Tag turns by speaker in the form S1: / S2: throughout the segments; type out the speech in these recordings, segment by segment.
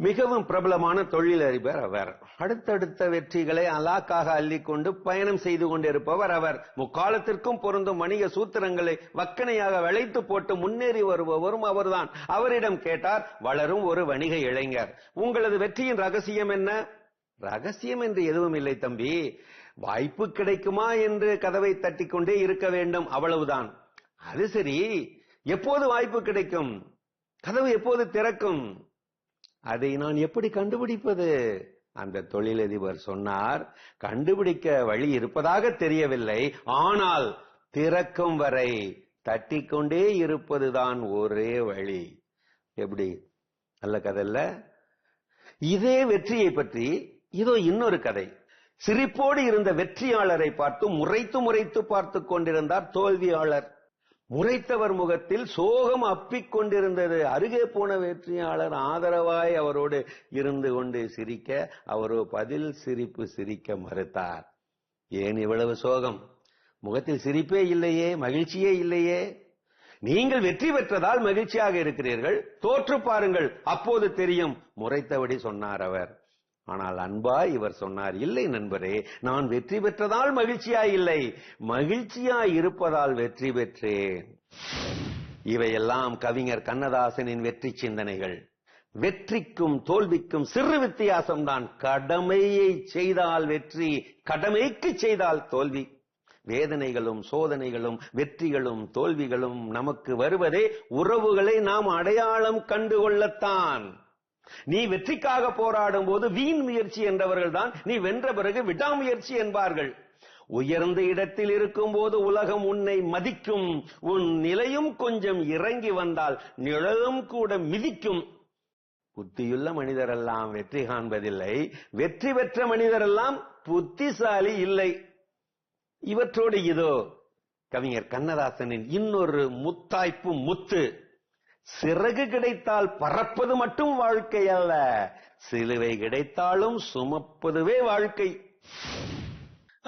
S1: மிகவும் பிரபலமான தொழிலதிபர் அவர். அடுத்தடுத்த வெற்றிகளை அலாக்காக அள்ளிக்கொண்டு பயணம் செய்து கொண்டிருப்பவர் அவர். முக்காலத்திற்கும் பொருந்தும் வணிக சூத்திரங்களை வக்கனையாக வளைத்து போட்டு முன்னேறி வருபவரும் அவர்தான். அவரிடம் கேட்டார் வளரும் ஒரு வணிக இளைஞர், உங்களது வெற்றியின் ரகசியம் என்ன? ரகசியம் என்று எதுவும் இல்லை தம்பி, வாய்ப்பு கிடைக்குமா என்று கதவை தட்டிக் கொண்டே இருக்க வேண்டும், அவ்வளவுதான். அது சரி, எப்போது வாய்ப்பு கிடைக்கும்? கதவு எப்போது திறக்கும்? அதை நான் எப்படி கண்டுபிடிப்பது? அந்த தொழிலதிபர் சொன்னார், கண்டுபிடிக்க வழி இருப்பதாக தெரியவில்லை, ஆனால் திறக்கும் வரை தட்டிக்கொண்டே இருப்பதுதான் ஒரே வழி. எப்படி? நல்ல கதை இல்ல? இதே வெற்றியை பற்றி இதோ இன்னொரு கதை. சிரிப்போடு இருந்த வெற்றியாளரை பார்த்து முறைத்து முறைத்து பார்த்து கொண்டிருந்தார் தோல்வியாளர். முறைத்தவர் முகத்தில் சோகம் அப்பிக் கொண்டிருந்தது. அருகே போன வெற்றியாளர் ஆதரவாய் அவரோடு இருந்து கொண்டு சிரிக்க, அவரோ பதில் சிரிப்பு சிரிக்க மறுத்தார். ஏன் இவ்வளவு சோகம்? முகத்தில் சிரிப்பே இல்லையே, மகிழ்ச்சியே இல்லையே. நீங்கள் வெற்றி பெற்றதால் மகிழ்ச்சியாக இருக்கிறீர்கள், தோற்று பாருங்கள், அப்போது தெரியும், முறைத்தபடி சொன்னார் அவர். ஆனால் அன்பாய் இவர் சொன்னார், இல்லை நண்பரே, நான் வெற்றி பெற்றதால் மகிழ்ச்சியாய் இல்லை, மகிழ்ச்சியாய் இருப்பதால் வெற்றி பெற்றேன். இவையெல்லாம் கவிஞர் கண்ணதாசனின் வெற்றி சிந்தனைகள். வெற்றிக்கும் தோல்விக்கும் சிறு வித்தியாசம்தான். கடமையை செய்தால் வெற்றி, கடமைக்கு செய்தால் தோல்வி. வேதனைகளும் சோதனைகளும் வெற்றிகளும் தோல்விகளும் நமக்கு வருவதே உறவுகளை நாம் அடையாளம் கண்டுகொள்ளத்தான். நீ வெற்றிக்காக போராடும் போது வீண் முயற்சி என்றவர்கள் தான் நீ வென்ற பிறகு விடாமுயற்சி என்பார்கள். உயர்ந்த இடத்தில் இருக்கும் போது உலகம் உன்னை மதிக்கும். உன் நிலையும் கொஞ்சம் இறங்கி வந்தால் நிழலும் கூட மிதிக்கும். புத்தியுள்ள மனிதரெல்லாம் வெற்றி காண்பதில்லை, வெற்றி பெற்ற மனிதரெல்லாம் புத்திசாலி இல்லை. இவற்றோடு இதோ கவிஞர் கண்ணதாசனின் இன்னொரு முத்தாய்ப்பு முத்து. சிறகு கிடைத்தால் பறப்பது மட்டும் வாழ்க்கை அல்ல, சிலுவை கிடைத்தாலும் சுமப்பதுவே வாழ்க்கை.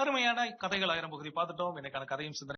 S2: அருமையான கதைகள் 1000 பகுதி பார்த்துட்டோம். எனக்கான கதையும் சிந்தனை